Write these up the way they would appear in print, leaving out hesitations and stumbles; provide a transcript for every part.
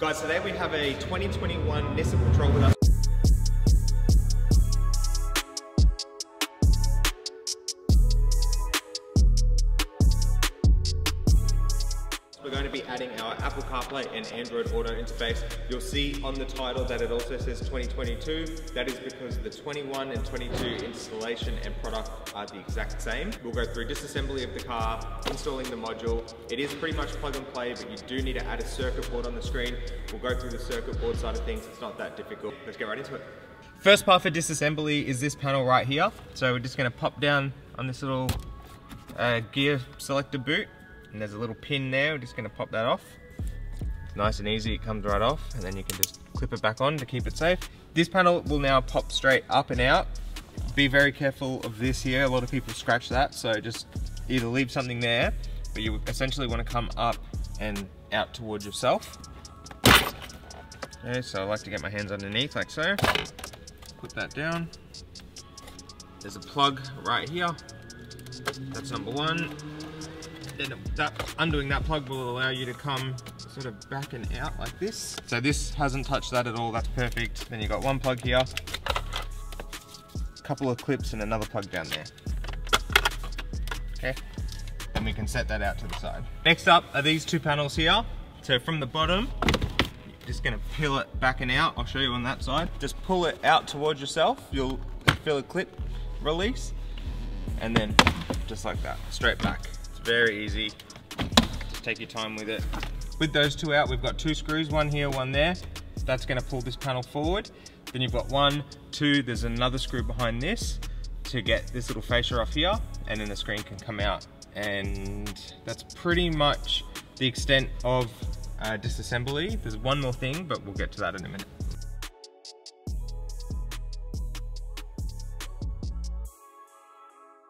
Guys, today we have a 2021 Nissan Patrol with us. We're going to be adding our Apple CarPlay and Android Auto interface. You'll see on the title that it also says 2022. That is because the 21 and 22 installation and product are the exact same. We'll go through disassembly of the car, installing the module. It is pretty much plug and play, but you do need to add a circuit board on the screen. We'll go through the circuit board side of things. It's not that difficult. Let's get right into it. First part for disassembly is this panel right here. So we're just going to pop down on this little gear selector boot. And there's a little pin there, we're just going to pop that off. It's nice and easy, it comes right off, and then you can just clip it back on to keep it safe. This panel will now pop straight up and out. Be very careful of this here, a lot of people scratch that, so just either leave something there, but you essentially want to come up and out towards yourself. Okay, so I like to get my hands underneath like so. Put that down. There's a plug right here. That's number one. Then undoing that plug will allow you to come sort of back and out like this. So this hasn't touched that at all, that's perfect. Then you've got one plug here, a couple of clips and another plug down there. Okay, and we can set that out to the side. Next up are these two panels here. So from the bottom, you're just gonna peel it back and out. I'll show you on that side. Just pull it out towards yourself. You'll feel a clip release, and then just like that, straight back. Very easy, just take your time with it. With those two out, we've got two screws, one here, one there. That's gonna pull this panel forward. Then you've got one, two, there's another screw behind this to get this little fascia off here, and then the screen can come out. And that's pretty much the extent of disassembly. There's one more thing, but we'll get to that in a minute.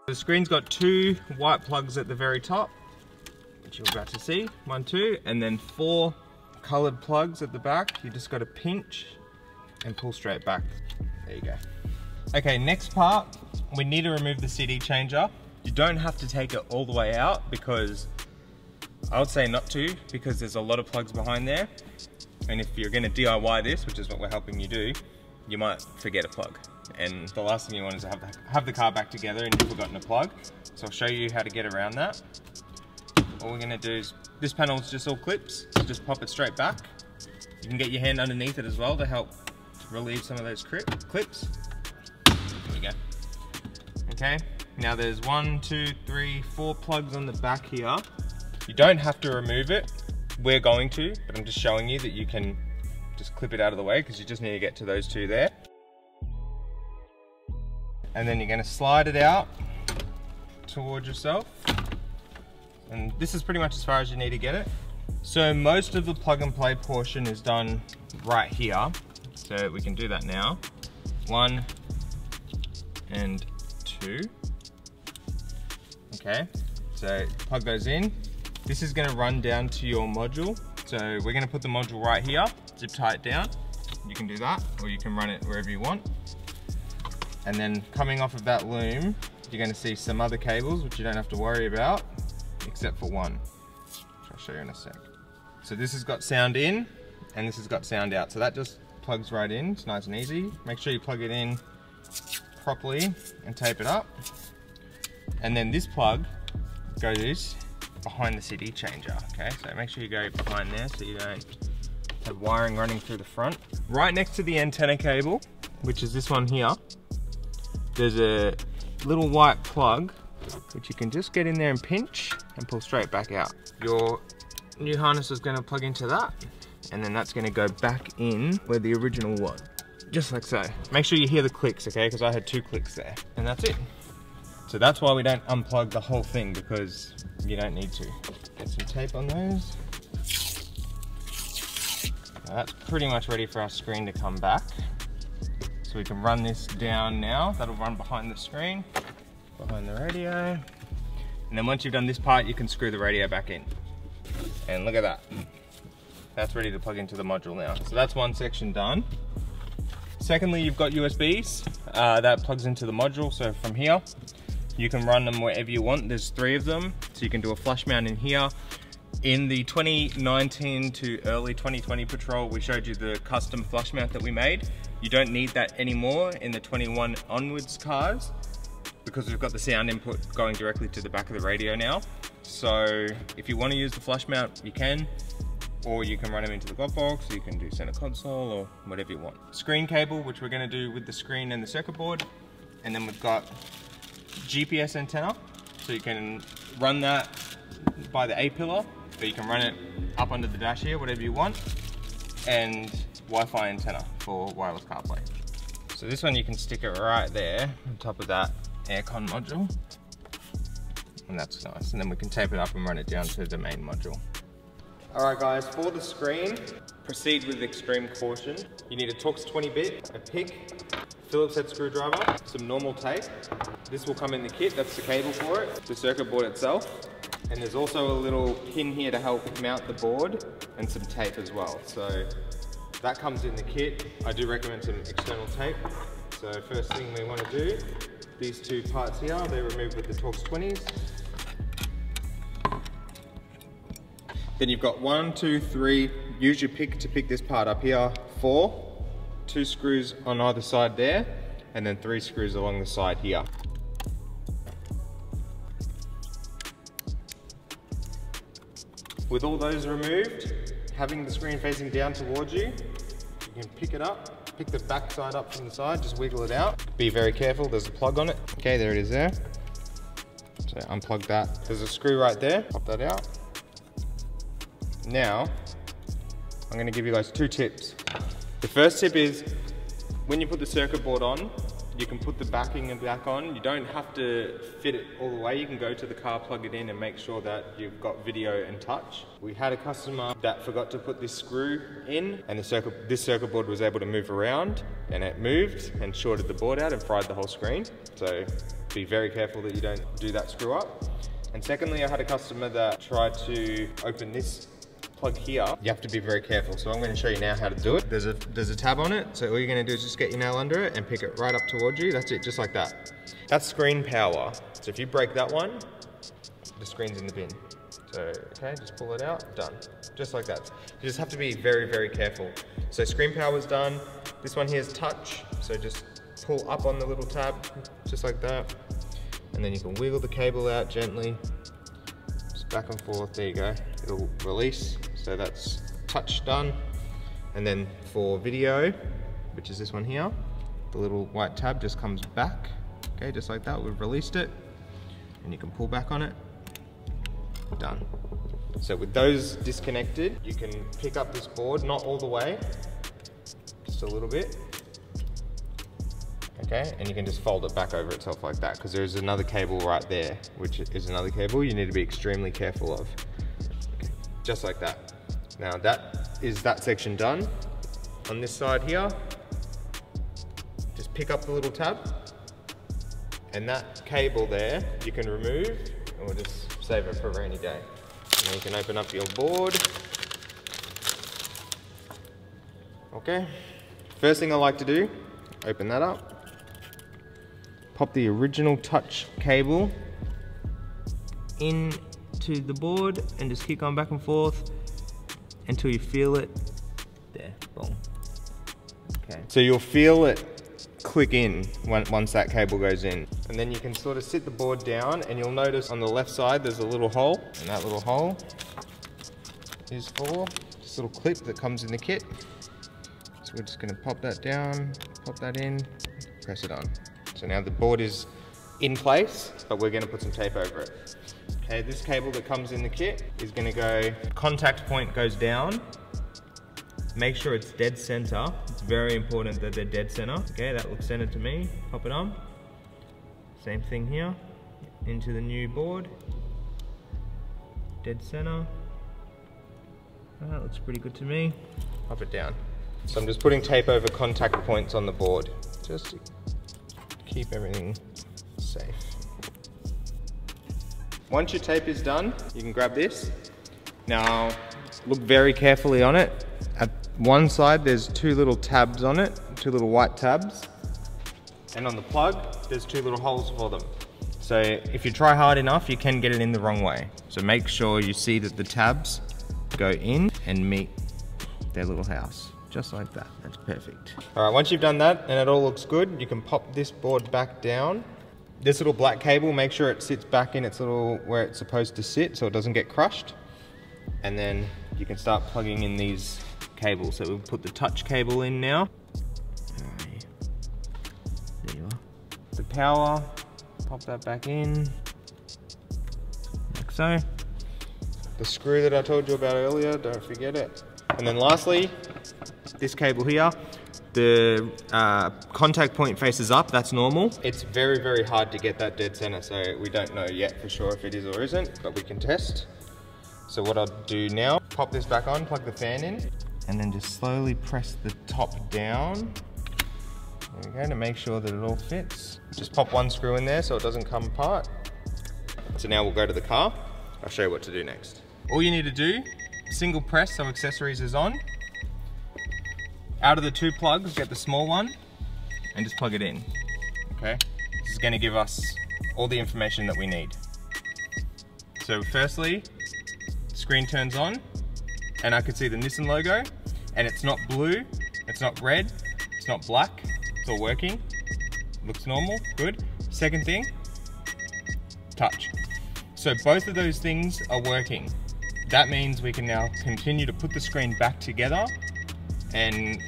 The screen's got two white plugs at the very top, which you're about to see, 1, 2, and then 4 colored plugs at the back. You just got to pinch and pull straight back. There you go. Okay, next part, we need to remove the CD changer. You don't have to take it all the way out because I would say not to, because there's a lot of plugs behind there. And if you're going to DIY this, which is what we're helping you do, you might forget a plug. And the last thing you want is to have the car back together and you've forgotten a plug. So I'll show you how to get around that. All we're gonna do is, this panel is just all clips, so just pop it straight back. You can get your hand underneath it as well to help relieve some of those clips. There we go. Okay, now there's 1, 2, 3, 4 plugs on the back here. You don't have to remove it. We're going to, but I'm just showing you that you can just clip it out of the way because you just need to get to those two there. And then you're going to slide it out towards yourself. And this is pretty much as far as you need to get it. So most of the plug and play portion is done right here. So we can do that now. 1 and 2. Okay, so plug those in. This is going to run down to your module. So we're going to put the module right here, zip tie it down. You can do that, or you can run it wherever you want. And then coming off of that loom, you're going to see some other cables, which you don't have to worry about, except for one, which I'll show you in a sec. So this has got sound in, and this has got sound out. So that just plugs right in, it's nice and easy. Make sure you plug it in properly and tape it up. And then this plug goes behind the CD changer, okay? So make sure you go behind there so you don't have wiring running through the front. Right next to the antenna cable, which is this one here, there's a little white plug which you can just get in there and pinch and pull straight back out. Your new harness is going to plug into that, and then that's going to go back in where the original was, just like so. Make sure you hear the clicks, okay, because I had 2 clicks there, and that's it. So that's why we don't unplug the whole thing, because you don't need to. Get some tape on those. Now that's pretty much ready for our screen to come back. So we can run this down now. That'll run behind the screen, behind the radio. And then once you've done this part, you can screw the radio back in. And look at that. That's ready to plug into the module now. So that's one section done. Secondly, you've got USBs. That plugs into the module. So from here, you can run them wherever you want. There's 3 of them. So you can do a flush mount in here. In the 2019 to early 2020 Patrol, we showed you the custom flush mount that we made. You don't need that anymore in the 21 onwards cars because we've got the sound input going directly to the back of the radio now. So if you want to use the flush mount, you can, or you can run them into the glove box, or you can do center console or whatever you want. Screen cable, which we're going to do with the screen and the circuit board. And then we've got GPS antenna, so you can run that by the A-pillar, but you can run it up under the dash here, whatever you want. And Wi-Fi antenna for wireless CarPlay. So this one you can stick it right there on top of that aircon module. And that's nice. And then we can tape it up and run it down to the main module. Alright guys, for the screen, proceed with extreme caution. You need a Torx 20-bit, a pick, Phillips head screwdriver, some normal tape. This will come in the kit, that's the cable for it, the circuit board itself. And there's also a little pin here to help mount the board and some tape as well. So that comes in the kit. I do recommend some external tape. So first thing we want to do, these two parts here, they're removed with the Torx 20s. Then you've got 1, 2, 3, use your pick to pick this part up here, 4, 2 screws on either side there, and then 3 screws along the side here. With all those removed, having the screen facing down towards you, you can pick it up, pick the back side up from the side, just wiggle it out. Be very careful, there's a plug on it. Okay, there it is there. So unplug that. There's a screw right there, pop that out. Now, I'm going to give you guys 2 tips. The first tip is, when you put the circuit board on, you can put the backing back on. You don't have to fit it all the way. You can go to the car, plug it in, and make sure that you've got video and touch. We had a customer that forgot to put this screw in, and this circuit board was able to move around, and it moved and shorted the board out and fried the whole screen. So be very careful that you don't do that screw up. And secondly, I had a customer that tried to open this plug here. You have to be very careful, so I'm going to show you now how to do it. There's a tab on it, so all you're going to do is just get your nail under it and pick it right up towards you. That's it, just like that. That's screen power. So if you break that one, the screen's in the bin. So okay, just pull it out, done. Just like that. You just have to be very, very careful. So screen power's done. This one here is touch, so just pull up on the little tab, just like that. And then you can wiggle the cable out gently. Just back and forth, there you go. It'll release. So that's touch done. And then for video, which is this one here, the little white tab just comes back. Okay, just like that, we've released it. And you can pull back on it. Done. So with those disconnected, you can pick up this board, not all the way, just a little bit. Okay, and you can just fold it back over itself like that, because there's another cable right there, which is another cable you need to be extremely careful of. Okay, just like that. Now that is that section done. On this side here, just pick up the little tab, and that cable there you can remove, and we'll just save it for a rainy day. And then you can open up your board. Okay, first thing I like to do, open that up, pop the original touch cable into the board and just keep going back and forth until you feel it. There, boom. Okay, so you'll feel it click in once that cable goes in. And then you can sort of sit the board down, and you'll notice on the left side there's a little hole, and that little hole is for this little clip that comes in the kit. So we're just going to pop that down, pop that in, press it on. So now the board is in place, but we're going to put some tape over it. Okay, this cable that comes in the kit is going to go, contact point goes down. Make sure it's dead center. It's very important that they're dead center. Okay, that looks centered to me. Pop it on. Same thing here. Into the new board. Dead center. That looks pretty good to me. Pop it down. So I'm just putting tape over contact points on the board, just to keep everything safe. Once your tape is done, you can grab this. Now, look very carefully on it. At one side, there's 2 little tabs on it, 2 little white tabs. And on the plug, there's 2 little holes for them. So if you try hard enough, you can get it in the wrong way. So make sure you see that the tabs go in and meet their little house. Just like that, that's perfect. All right, once you've done that and it all looks good, you can pop this board back down. This little black cable, make sure it sits back in its little, where it's supposed to sit so it doesn't get crushed. And then you can start plugging in these cables. So we'll put the touch cable in now. There you are. The power, pop that back in, like so. The screw that I told you about earlier, don't forget it. And then lastly, this cable here, the contact point faces up, that's normal. It's very, very hard to get that dead center, so we don't know yet for sure if it is or isn't, but we can test. So what I'll do now, pop this back on, plug the fan in, and then just slowly press the top down. There we go, to make sure that it all fits. Just pop one screw in there so it doesn't come apart. So now we'll go to the car. I'll show you what to do next. All you need to do, single press so accessories is on. Out of the two plugs, get the small one and just plug it in, okay? This is gonna give us all the information that we need. So firstly, screen turns on and I can see the Nissan logo, and it's not blue, it's not red, it's not black, it's all working. Looks normal, good. Second thing, touch. So both of those things are working. That means we can now continue to put the screen back together and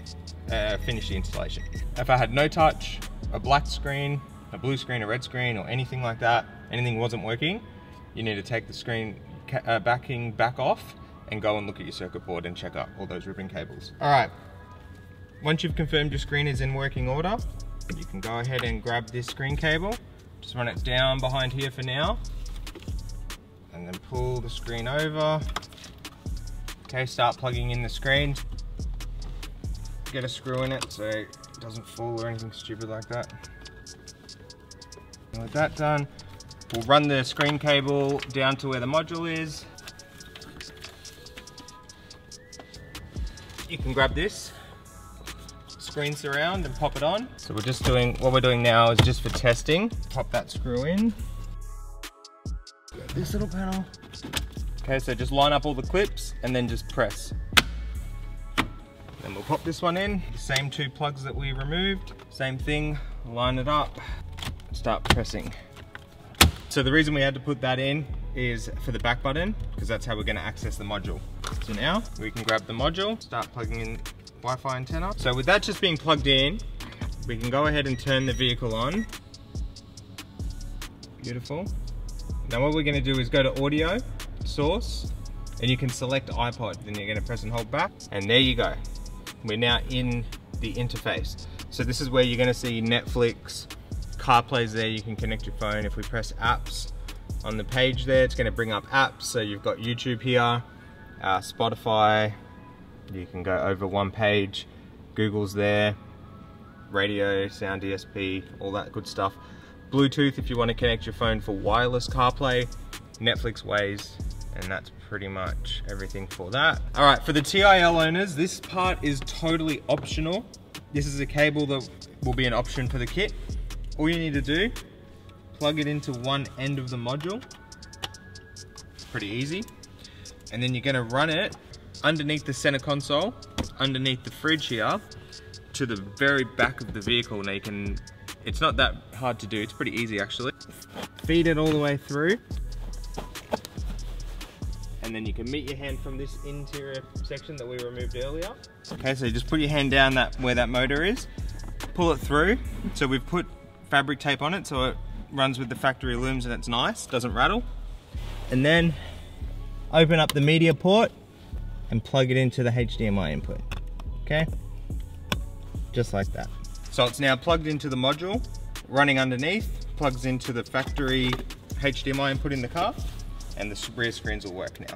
finish the installation. If I had no touch, a black screen, a blue screen, a red screen, or anything like that, anything wasn't working, you need to take the screen backing back off and go and look at your circuit board and check out all those ribbon cables. All right, once you've confirmed your screen is in working order, you can go ahead and grab this screen cable, just run it down behind here for now, and then pull the screen over. Okay, start plugging in the screen. Get a screw in it so it doesn't fall or anything stupid like that. And with that done, we'll run the screen cable down to where the module is. You can grab this screen surround and pop it on. So we're just doing, what we're doing now is just for testing. Pop that screw in. Grab this little panel. Okay, so just line up all the clips and then just press. Then we'll pop this one in, the same two plugs that we removed, same thing, line it up, start pressing. So the reason we had to put that in is for the back button, because that's how we're going to access the module. So now we can grab the module, start plugging in Wi-Fi antenna. So with that just being plugged in, we can go ahead and turn the vehicle on. Beautiful. Now what we're going to do is go to audio, source, and you can select iPod. Then you're going to press and hold back, and there you go. We're now in the interface. So this is where you're going to see Netflix, CarPlay's there, you can connect your phone. If we press apps on the page there, it's going to bring up apps. So you've got YouTube here, Spotify, you can go over one page, Google's there, radio, sound DSP, all that good stuff. Bluetooth if you want to connect your phone for wireless CarPlay, Netflix Waze, and that's pretty much everything for that. All right, for the TIL owners, this part is totally optional. This is a cable that will be an option for the kit. All you need to do, plug it into one end of the module. It's pretty easy. And then you're gonna run it underneath the center console, underneath the fridge here, to the very back of the vehicle. Now you can, it's not that hard to do, it's pretty easy actually. Feed it all the way through. And then you can meet your hand from this interior section that we removed earlier. Okay, so you just put your hand down where that motor is, pull it through. So we've put fabric tape on it so it runs with the factory looms and it's nice, doesn't rattle. And then open up the media port and plug it into the HDMI input, okay? Just like that. So it's now plugged into the module, running underneath, plugs into the factory HDMI input in the car, and the rear screens will work now.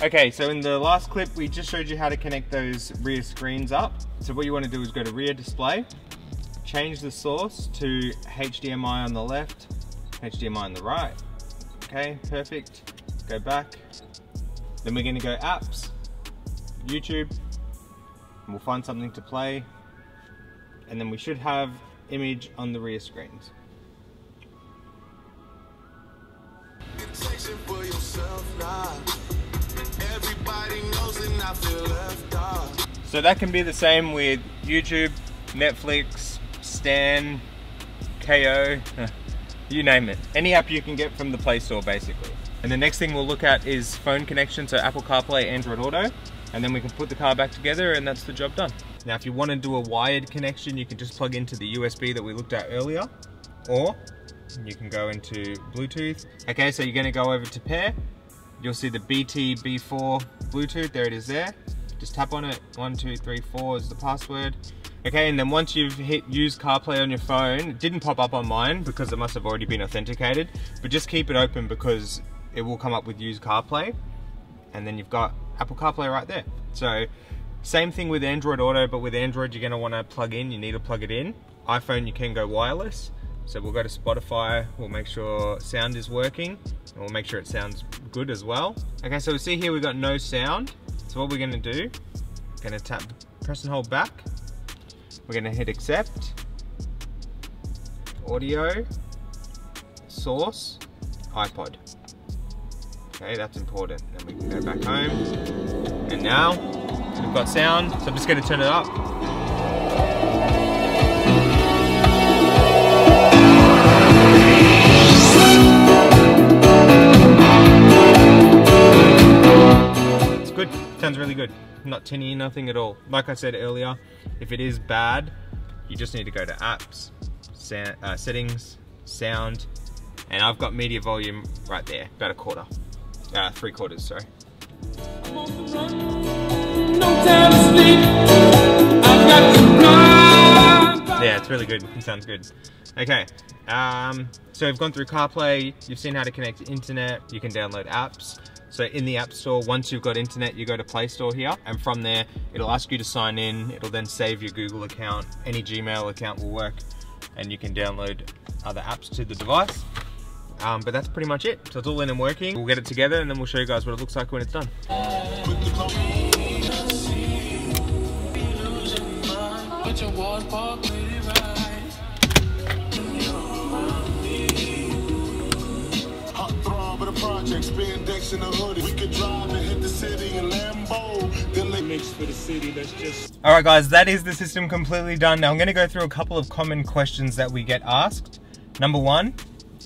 Okay, so in the last clip, we just showed you how to connect those rear screens up. So what you want to do is go to rear display, change the source to HDMI on the left, HDMI on the right. Okay, perfect. Go back. Then we're going to go apps, YouTube, and we'll find something to play. And then we should have image on the rear screens. So that can be the same with YouTube, Netflix, Stan, KO, you name it. Any app you can get from the Play Store basically. And the next thing we'll look at is phone connection, so Apple CarPlay, Android Auto, and then we can put the car back together and that's the job done. Now if you want to do a wired connection, you can just plug into the USB that we looked at earlier, or you can go into Bluetooth. Okay, so you're going to go over to pair. You'll see the BT B4 Bluetooth, there it is there. Just tap on it, 1, 2, 3, 4 is the password. Okay, and then once you've hit use CarPlay on your phone, it didn't pop up on mine because it must have already been authenticated, but just keep it open because it will come up with use CarPlay, and then you've got Apple CarPlay right there. So same thing with Android Auto, but with Android you're going to want to plug in, you need to plug it in. iPhone you can go wireless, so we'll go to Spotify, we'll make sure sound is working, and we'll make sure it sounds good as well. Okay, so we see here we've got no sound. So what we're going to do, we're going to tap, press and hold back. We're going to hit accept, audio, source, iPod. Okay, that's important. Then we can go back home. And now we've got sound, so I'm just going to turn it up. Sounds really good, not tinny, nothing at all. Like I said earlier, if it is bad, you just need to go to apps, settings, sound, and I've got media volume right there, about a quarter, 3/4, sorry. Yeah, it's really good, it sounds good. Okay, so we've gone through CarPlay, you've seen how to connect to internet, you can download apps. So in the App Store, once you've got internet, you go to Play Store here, and from there, it'll ask you to sign in, it'll then save your Google account, any Gmail account will work, and you can download other apps to the device. But that's pretty much it. So it's all in and working. We'll get it together and then we'll show you guys what it looks like when it's done. Alright guys, that is the system completely done. Now I'm going to go through a couple of common questions that we get asked. Number one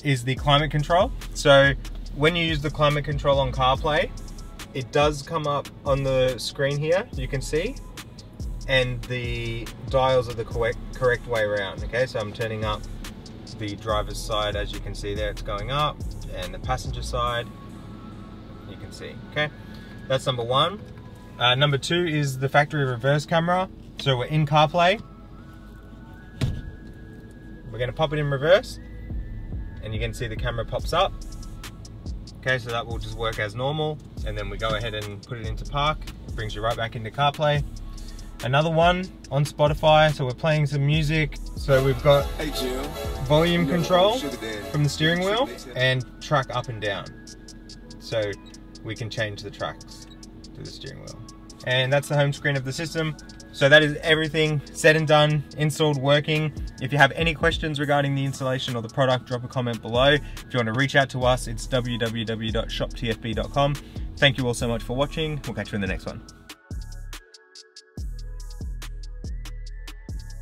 is the climate control. So when you use the climate control on CarPlay, it does come up on the screen here, you can see, and the dials are the correct way around. Okay, so I'm turning up the driver's side, as you can see there, it's going up, and the passenger side, you can see. Okay, that's number one. Number two is the factory reverse camera. So we're in CarPlay, we're going to pop it in reverse, and you can see the camera pops up. Okay, so that will just work as normal, and then we go ahead and put it into park. It brings you right back into CarPlay. Another one on Spotify, so we're playing some music. So we've got volume control from the steering wheel and track up and down. So we can change the tracks to the steering wheel. And that's the home screen of the system. So that is everything said and done, installed, working. If you have any questions regarding the installation or the product, drop a comment below. If you want to reach out to us, it's www.shoptfb.com. Thank you all so much for watching. We'll catch you in the next one.